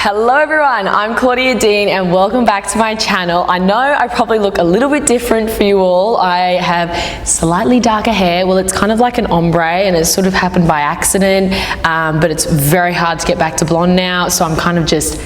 Hello everyone, I'm Claudia Dean and welcome back to my channel. I know I probably look a little bit different for you all. I have slightly darker hair. Well, it's kind of like an ombre and it's sort of happened by accident, but it's very hard to get back to blonde now, so I'm kind of just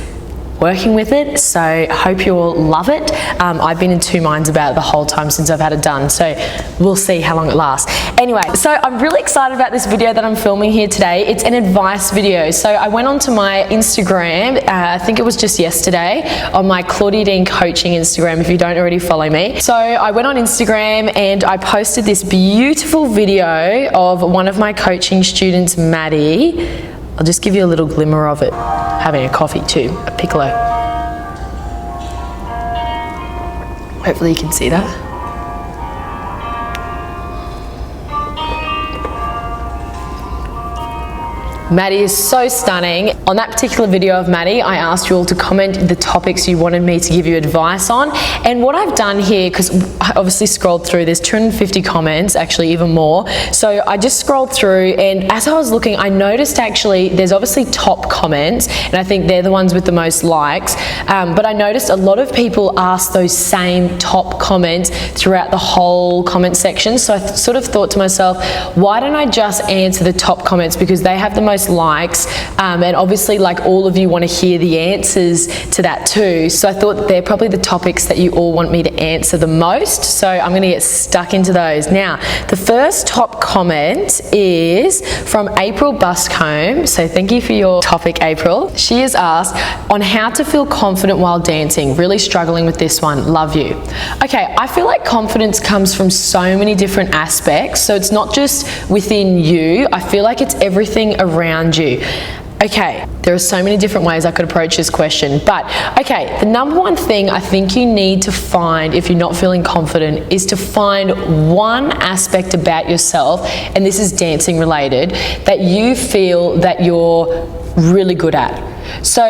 working with it, so I hope you all love it. I've been in two minds about it the whole time since I've had it done, so we'll see how long it lasts. Anyway, so I'm really excited about this video that I'm filming here today. It's an advice video. So I went onto my Instagram, I think it was just yesterday, on my Claudia Dean Coaching Instagram, if you don't already follow me. So I went on Instagram and I posted this beautiful video of one of my coaching students, Maddie. I'll just give you a little glimmer of it. Having a coffee too, a piccolo. Hopefully you can see that. Maddie is so stunning. On that particular video of Maddie, I asked you all to comment the topics you wanted me to give you advice on. And what I've done here, because I obviously scrolled through, there's 250 comments, actually even more. So I just scrolled through, and as I was looking, I noticed actually there's obviously top comments, and I think they're the ones with the most likes. But I noticed a lot of people ask those same top comments throughout the whole comment section. So I sort of thought to myself, why don't I just answer the top comments, because they have the most likes, and obviously like all of you want to hear the answers to that too, so I thought they're probably the topics that you all want me to answer the most, so I'm going to get stuck into those. Now, the first top comment is from April Buscombe, so thank you for your topic, April. She has asked on how to feel confident while dancing. Really struggling with this one, love you. Okay, I feel like confidence comes from so many different aspects, so it's not just within you, I feel like it's everything around you. Okay, there are so many different ways I could approach this question, but okay, the number one thing I think you need to find if you're not feeling confident is to find one aspect about yourself, and this is dancing related, that you feel that you're really good at. So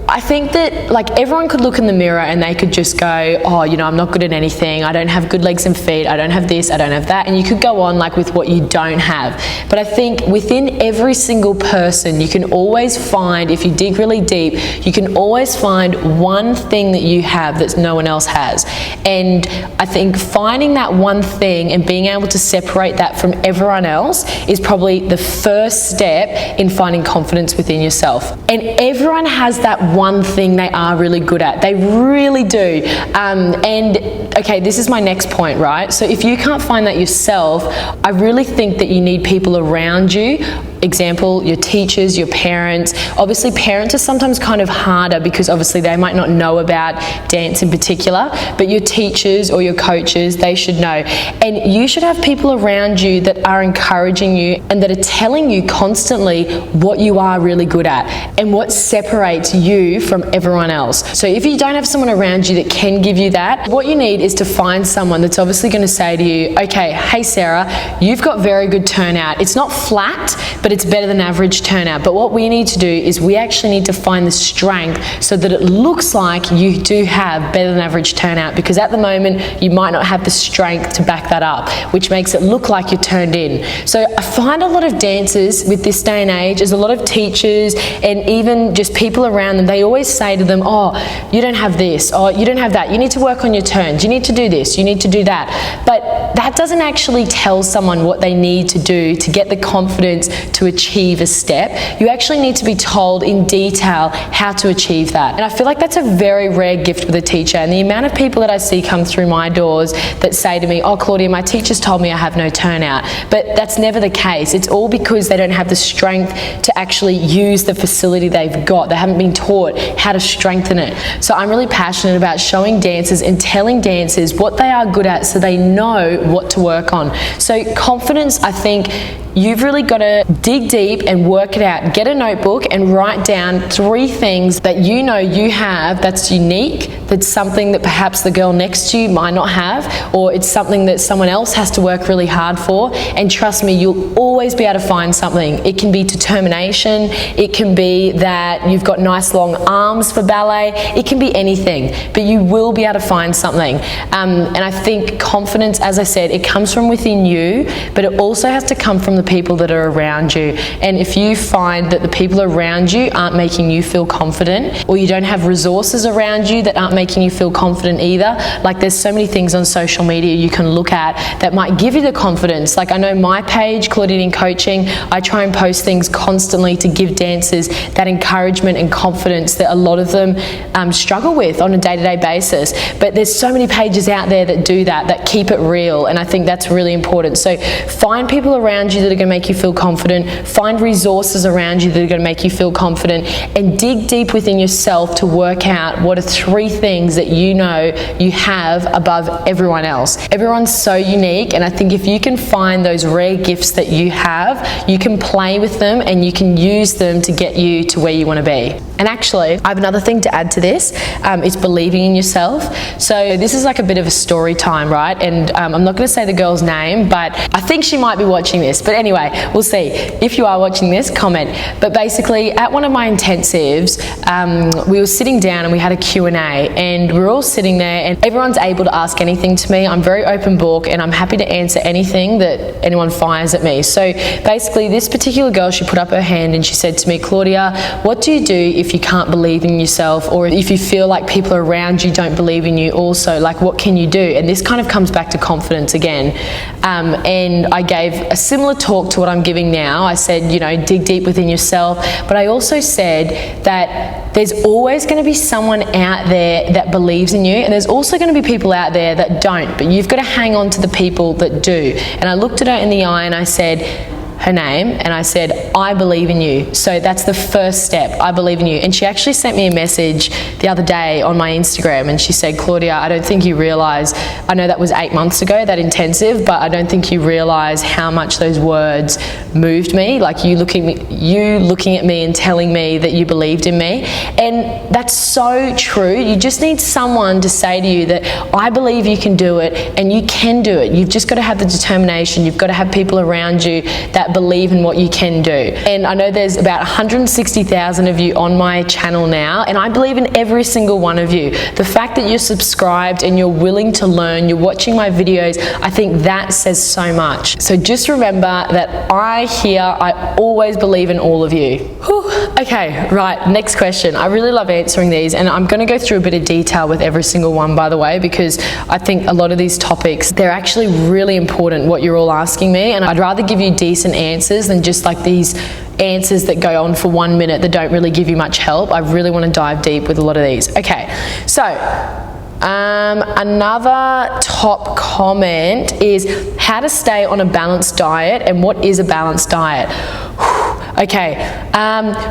I think that like everyone could look in the mirror and they could just go, oh, you know, I'm not good at anything. I don't have good legs and feet. I don't have this, I don't have that. And you could go on like with what you don't have. But I think within every single person, you can always find, if you dig really deep, you can always find one thing that you have that no one else has. And I think finding that one thing and being able to separate that from everyone else is probably the first step in finding confidence within yourself. And everyone has that one thing they are really good at. They really do. And okay, this is my next point, right? So if you can't find that yourself, I really think that you need people around you. Example, your teachers, your parents. Obviously, parents are sometimes kind of harder because obviously they might not know about dance in particular, but your teachers or your coaches, they should know. And you should have people around you that are encouraging you and that are telling you constantly what you are really good at and what separates you from everyone else. So if you don't have someone around you that can give you that, what you need is to find someone that's obviously going to say to you, okay, hey Sarah, you've got very good turnout. It's not flat, but it's better than average turnout. But what we need to do is we actually need to find the strength so that it looks like you do have better than average turnout, because at the moment you might not have the strength to back that up, which makes it look like you're turned in. So I find a lot of dancers with this day and age, there's a lot of teachers and even just people around them, they always say to them, oh, you don't have this, or you don't have that, you need to work on your turns, you need to do this, you need to do that. But that doesn't actually tell someone what they need to do to get the confidence to achieve a step. You actually need to be told in detail how to achieve that. And I feel like that's a very rare gift with a teacher. And the amount of people that I see come through my doors that say to me, oh Claudia, my teacher's told me I have no turnout. But that's never the case. It's all because they don't have the strength to actually use the facility they've got. They haven't been taught how to strengthen it. So I'm really passionate about showing dancers and telling dancers what they are good at so they know what to work on. So confidence, I think you've really got to dig deep and work it out. Get a notebook and write down 3 things that you know you have that's unique, that's something that perhaps the girl next to you might not have, or it's something that someone else has to work really hard for. And trust me, you'll always be able to find something. It can be determination, it can be that you've got nice long arms for ballet, it can be anything, but you will be able to find something. And I think confidence, as I said, it comes from within you, but it also has to come from the people that are around you. And if you find that the people around you aren't making you feel confident, or you don't have resources around you that aren't making you feel confident either, like there's so many things on social media you can look at that might give you the confidence. Like I know my page, Claudia in Coaching, I try and post things constantly to give dancers that encouragement and confidence that a lot of them struggle with on a day-to-day basis. But there's so many pages out there that do that, that keep it real, and I think that's really important. So find people around you that are going to make you feel confident, find resources around you that are going to make you feel confident, and dig deep within yourself to work out what are 3 things that you know you have above everyone else. Everyone's so unique, and I think if you can find those rare gifts that you have, you can play with them and you can use them to get you to where you want to be. And actually, I have another thing to add to this. It's believing in yourself. So this is like a bit of a story time, right? And I'm not going to say the girl's name, but I think she might be watching this. But anyway, we'll see. If you are watching this, comment. But basically, at one of my intensives, we were sitting down and we had a Q&A, and we were all sitting there and everyone's able to ask anything to me. I'm very open book and I'm happy to answer anything that anyone fires at me. So basically, this particular girl, she put up her hand and she said to me, Claudia, what do you do if you can't believe in yourself, or if you feel like people around you don't believe in you also? Like, what can you do? And this kind of comes back to confidence again. And I gave a similar talk to what I'm giving now. I said, you know, dig deep within yourself. But I also said that there's always going to be someone out there that believes in you, and there's also going to be people out there that don't, but you've got to hang on to the people that do. And I looked at her in the eye and I said, her name, and I said, I believe in you. So that's the first step. I believe in you. And she actually sent me a message the other day on my Instagram, and she said, Claudia, I don't think you realise, I know that was 8 months ago, that intensive, but I don't think you realise how much those words moved me. Like you looking at me and telling me that you believed in me. And that's so true. You just need someone to say to you that I believe you can do it, and you can do it. You've just got to have the determination. You've got to have people around you that believe in what you can do. And I know there's about 160,000 of you on my channel now, and I believe in every single one of you. The fact that you're subscribed and you're willing to learn, you're watching my videos, I think that says so much. So just remember that I always believe in all of you. Whew. Okay, right, next question. I really love answering these, and I'm going to go through a bit of detail with every single one, by the way, because I think a lot of these topics, they're actually really important, what you're all asking me, and I'd rather give you decent answers than just like these answers that go on for 1 minute that don't really give you much help. I really want to dive deep with a lot of these. Okay, so another top comment is how to stay on a balanced diet and what is a balanced diet. Okay,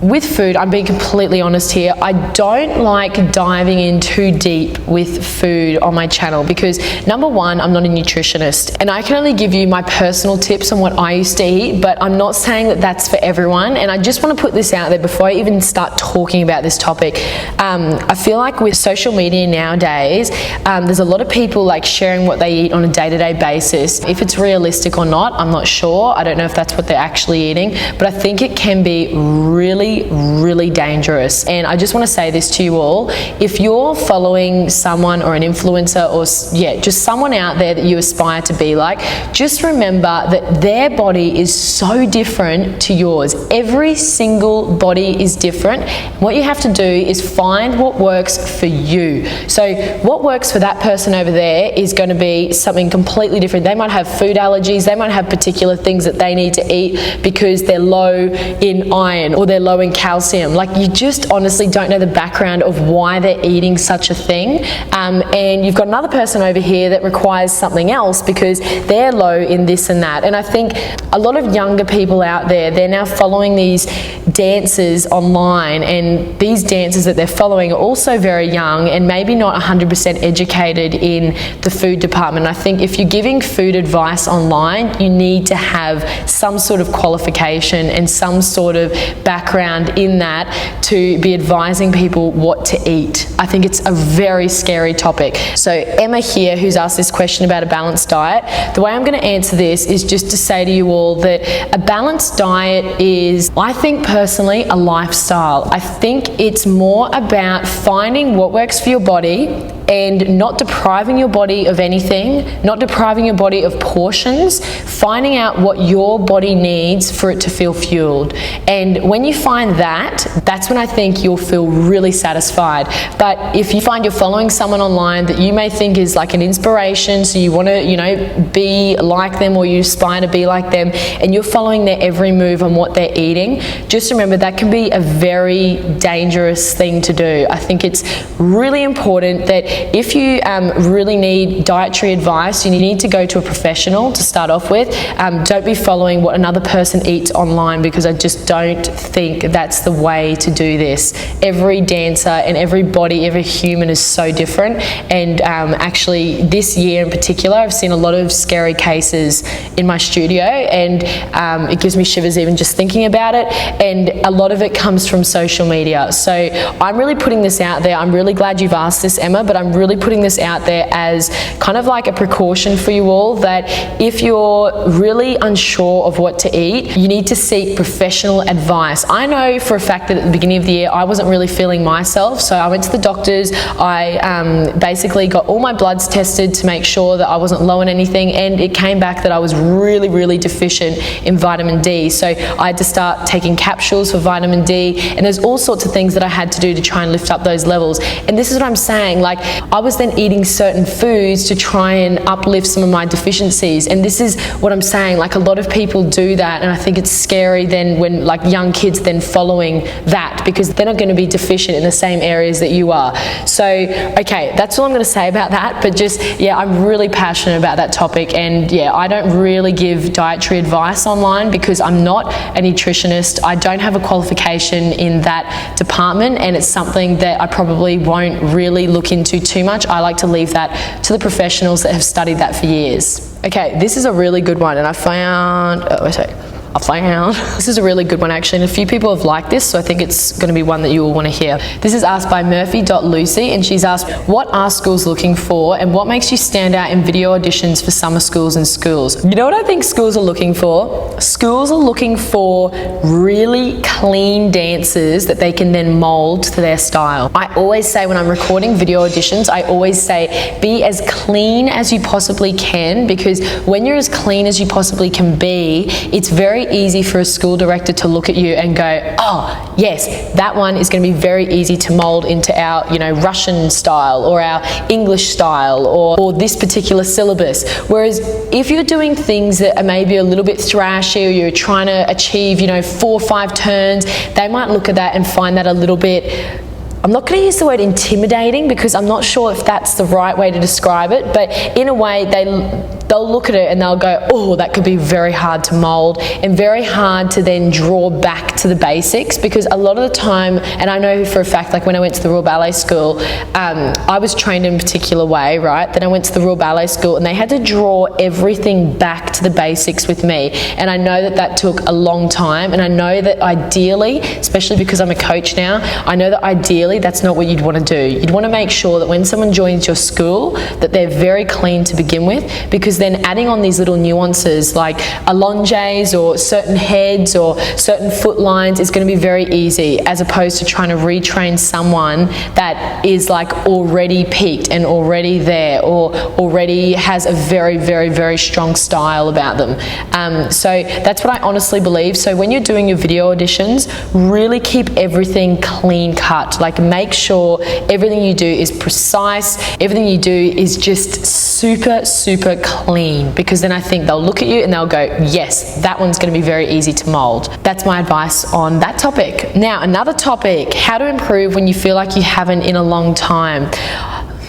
with food, I'm being completely honest here. I don't like diving in too deep with food on my channel because number one, I'm not a nutritionist, and I can only give you my personal tips on what I used to eat, but I'm not saying that that's for everyone. And I just want to put this out there before I even start talking about this topic. I feel like with social media nowadays, there's a lot of people like sharing what they eat on a day-to-day basis. If it's realistic or not, I'm not sure. I don't know if that's what they're actually eating, but I think it can be really, really dangerous. And I just want to say this to you all. If you're following someone or an influencer or just someone out there that you aspire to be like, just remember that their body is so different to yours. Every single body is different. What you have to do is find what works for you. So what works for that person over there is going to be something completely different. They might have food allergies. They might have particular things that they need to eat because they're low in iron or they're low in calcium. Like, you just honestly don't know the background of why they're eating such a thing. And you've got another person over here that requires something else because they're low in this and that. And I think a lot of younger people out there, they're now following these dancers online, and these dancers that they're following are also very young and maybe not 100% educated in the food department. I think if you're giving food advice online, you need to have some sort of qualification and some some sort of background in that to be advising people what to eat. I think it's a very scary topic. So Emma here, who's asked this question about a balanced diet, the way I'm going to answer this is just to say to you all that a balanced diet is, I think personally, a lifestyle. I think it's more about finding what works for your body and not depriving your body of anything, not depriving your body of portions, finding out what your body needs for it to feel fueled. And when you find that, that's when I think you'll feel really satisfied. But if you find you're following someone online that you may think is like an inspiration, so you want to, you know, be like them or you aspire to be like them, and you're following their every move on what they're eating, just remember that can be a very dangerous thing to do. I think it's really important that if you really need dietary advice, you need to go to a professional to start off with. Don't be following what another person eats online, because I just don't think that's the way to do this. Every dancer and every body, every human is so different. And actually this year in particular, I've seen a lot of scary cases in my studio, and it gives me shivers even just thinking about it. And a lot of it comes from social media. So I'm really putting this out there. I'm really glad you've asked this, Emma, but I'm really putting this out there as kind of like a precaution for you all, that if you're really unsure of what to eat, you need to seek professional advice. I know for a fact that at the beginning of the year, I wasn't really feeling myself, so I went to the doctors. I basically got all my bloods tested to make sure that I wasn't low on anything, and it came back that I was really, really deficient in vitamin D. So I had to start taking capsules for vitamin D, and there's all sorts of things that I had to do to try and lift up those levels. And this is what I'm saying, like, I was then eating certain foods to try and uplift some of my deficiencies. And this is what I'm saying, like, a lot of people do that, and I think it's scary then when like young kids then following that, because they're not going to be deficient in the same areas that you are. So okay, that's all I'm going to say about that. But just, yeah, I'm really passionate about that topic, and yeah, I don't really give dietary advice online because I'm not a nutritionist. I don't have a qualification in that department, and it's something that I probably won't really look into too much. I like to leave that to the professionals that have studied that for years. Okay, this is a really good one, and I found, this is a really good one actually, and a few people have liked this, so I think it's going to be one that you will want to hear. This is asked by Murphy.Lucy, and she's asked, what are schools looking for, and what makes you stand out in video auditions for summer schools and schools? You know what I think schools are looking for? Schools are looking for really clean dancers that they can then mold to their style. I always say when I'm recording video auditions, I always say, be as clean as you possibly can, because when you're as clean as you possibly can be, it's very easy for a school director to look at you and go, oh yes, that one is going to be very easy to mold into our, you know, Russian style or our English style or this particular syllabus. Whereas if you're doing things that are maybe a little bit thrashy, or you're trying to achieve, you know, 4 or 5 turns, they might look at that and find that a little bit, I'm not going to use the word intimidating because I'm not sure if that's the right way to describe it, but in a way they'll look at it and they'll go, oh, that could be very hard to mold and very hard to then draw back to the basics, because a lot of the time, and I know for a fact, like when I went to the Royal Ballet School, I was trained in a particular way, right? Then I went to the Royal Ballet School and they had to draw everything back to the basics with me, and I know that that took a long time, and I know that ideally, especially because I'm a coach now, I know that ideally that's not what you'd want to do. You'd want to make sure that when someone joins your school that they're very clean to begin with, because then adding on these little nuances like allonges or certain heads or certain foot lines is going to be very easy, as opposed to trying to retrain someone that is like already peaked and already there, or already has a very, very, very strong style about them. So that's what I honestly believe. So when you're doing your video auditions, really keep everything clean cut. Like, make sure everything you do is precise, everything you do is just super, super clean, because then I think they'll look at you and they'll go, yes, that one's going to be very easy to mold. That's my advice on that topic. Now, another topic, how to improve when you feel like you haven't in a long time.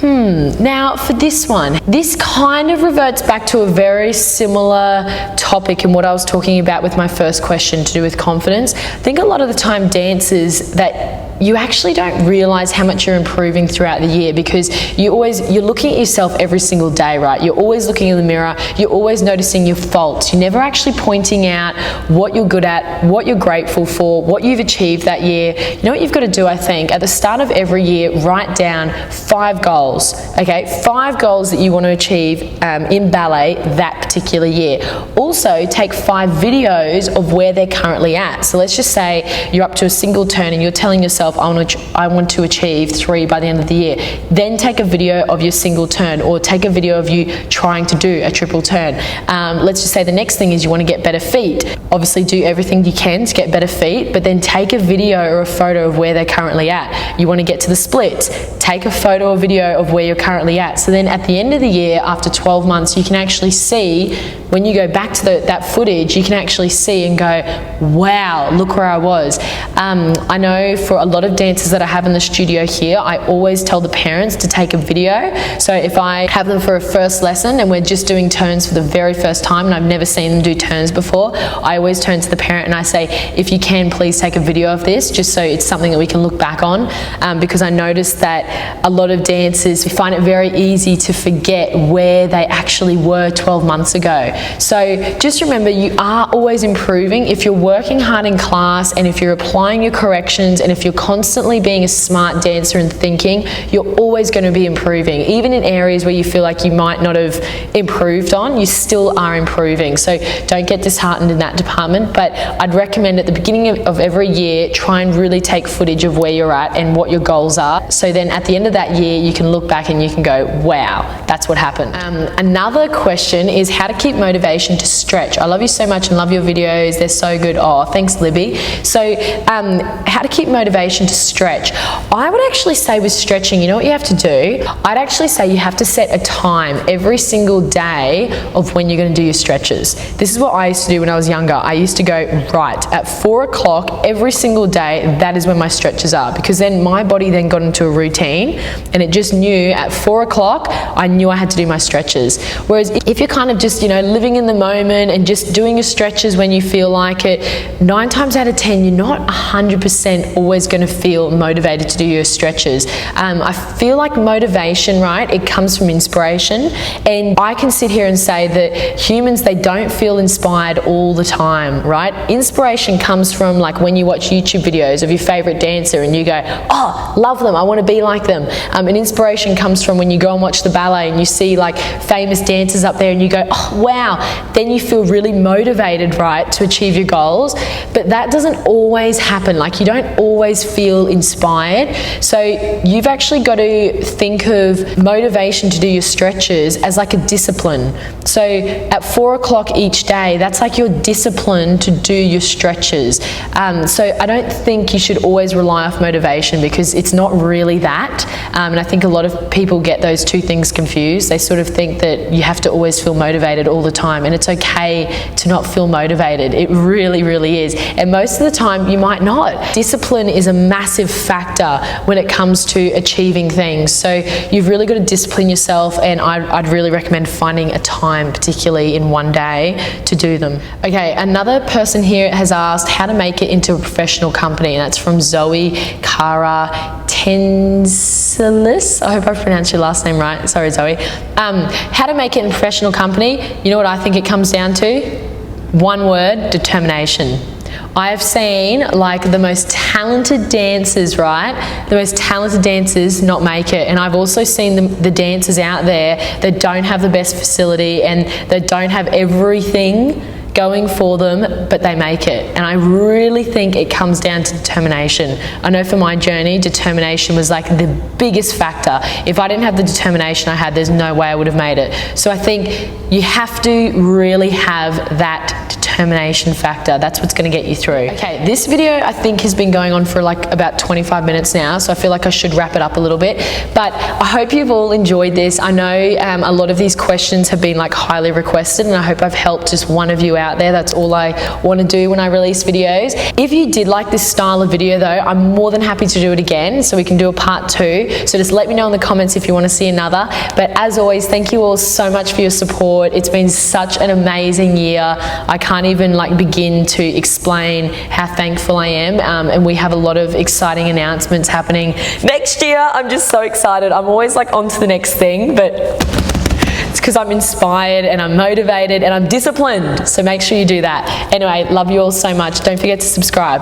Now for this one, this kind of reverts back to a very similar topic in what I was talking about with my first question to do with confidence. I think a lot of the time dancers that you actually don't realize how much you're improving throughout the year, because you're looking at yourself every single day, right? You're always looking in the mirror, you're always noticing your faults. You're never actually pointing out what you're good at, what you're grateful for, what you've achieved that year. You know what you've got to do, I think? At the start of every year, write down 5 goals, okay? 5 goals that you want to achieve in ballet that particular year. Also, take 5 videos of where they're currently at. So let's just say you're up to a single turn and you're telling yourself, I want to achieve 3 by the end of the year. Then take a video of your single turn, or take a video of you trying to do a triple turn. Let's just say the next thing is you want to get better feet. Obviously do everything you can to get better feet, but then take a video or a photo of where they're currently at. You want to get to the splits, take a photo or video of where you're currently at. So then at the end of the year, after 12 months, you can actually see, when you go back to that footage, you can actually see and go, wow, look where I was. I know for a lot of dancers that I have in the studio here, I always tell the parents to take a video. So if I have them for a first lesson and we're just doing turns for the very first time and I've never seen them do turns before, I always turn to the parent and I say, if you can, please take a video of this, just so it's something that we can look back on, because I noticed that a lot of dancers, we find it very easy to forget where they actually were 12 months ago. So just remember, you are always improving. If you're working hard in class, and if you're applying your corrections, and if you're constantly being a smart dancer and thinking, you're always going to be improving. Even in areas where you feel like you might not have improved on, you still are improving. So don't get disheartened in that department, but I'd recommend at the beginning of every year, try and really take footage of where you're at and what your goals are. So then at the end of that year, you can look back and you can go, wow, that's what happened. Another question is how to keep motivation to stretch. I love you so much and love your videos. They're so good. Oh, thanks, Libby. So how to keep motivation to stretch. I would actually say with stretching, you know what you have to do? I'd actually say you have to set a time every single day of when you're going to do your stretches. This is what I used to do when I was younger. I used to go, right, at 4 o'clock every single day, that is when my stretches are, because then my body then got into a routine and it just knew at 4 o'clock, I knew I had to do my stretches. Whereas if you're kind of just, you know, living in the moment and just doing your stretches when you feel like it, 9 times out of 10, you're not 100% always going to feel motivated to do your stretches. I feel like motivation, right, it comes from inspiration, and I can sit here and say that humans, they don't feel inspired all the time, right? Inspiration comes from like when you watch YouTube videos of your favorite dancer and you go, oh, love them, I want to be like them. And inspiration comes from when you go and watch the ballet and you see like famous dancers up there and you go, oh, wow, then you feel really motivated, right, to achieve your goals. But that doesn't always happen. Like, you don't always feel inspired. So you've actually got to think of motivation to do your stretches as like a discipline. So at 4 o'clock each day, that's like your discipline to do your stretches. So I don't think you should always rely off motivation, because it's not really that. And I think a lot of people get those two things confused. They sort of think that you have to always feel motivated all the time, and it's okay to not feel motivated. It really, really is. And most of the time you might not. Discipline is a massive factor when it comes to achieving things. So you've really got to discipline yourself, and I'd really recommend finding a time, particularly in one day, to do them. Okay, another person here has asked how to make it into a professional company, and that's from Zoe Cara Tensilis. I hope I pronounced your last name right. Sorry, Zoe. How to make it in a professional company. You know what I think it comes down to? One word: determination. I have seen like the most talented dancers, right? The most talented dancers not make it. And I've also seen the dancers out there that don't have the best facility and that don't have everything going for them, but they make it. And I really think it comes down to determination. I know for my journey, determination was like the biggest factor. If I didn't have the determination I had, there's no way I would have made it. So I think you have to really have that determination factor. That's what's going to get you through. Okay, this video I think has been going on for like about 25 minutes now, so I feel like I should wrap it up a little bit. But I hope you've all enjoyed this. I know a lot of these questions have been like highly requested, and I hope I've helped just one of you out there. That's all I want to do when I release videos. If you did like this style of video though, I'm more than happy to do it again, so we can do a part 2. So just let me know in the comments if you want to see another. But as always, thank you all so much for your support. It's been such an amazing year. I can't can't even like begin to explain how thankful I am. And we have a lot of exciting announcements happening next year. I'm just so excited. I'm always like on to the next thing, but it's because I'm inspired and I'm motivated and I'm disciplined. So make sure you do that. Anyway, love you all so much. Don't forget to subscribe.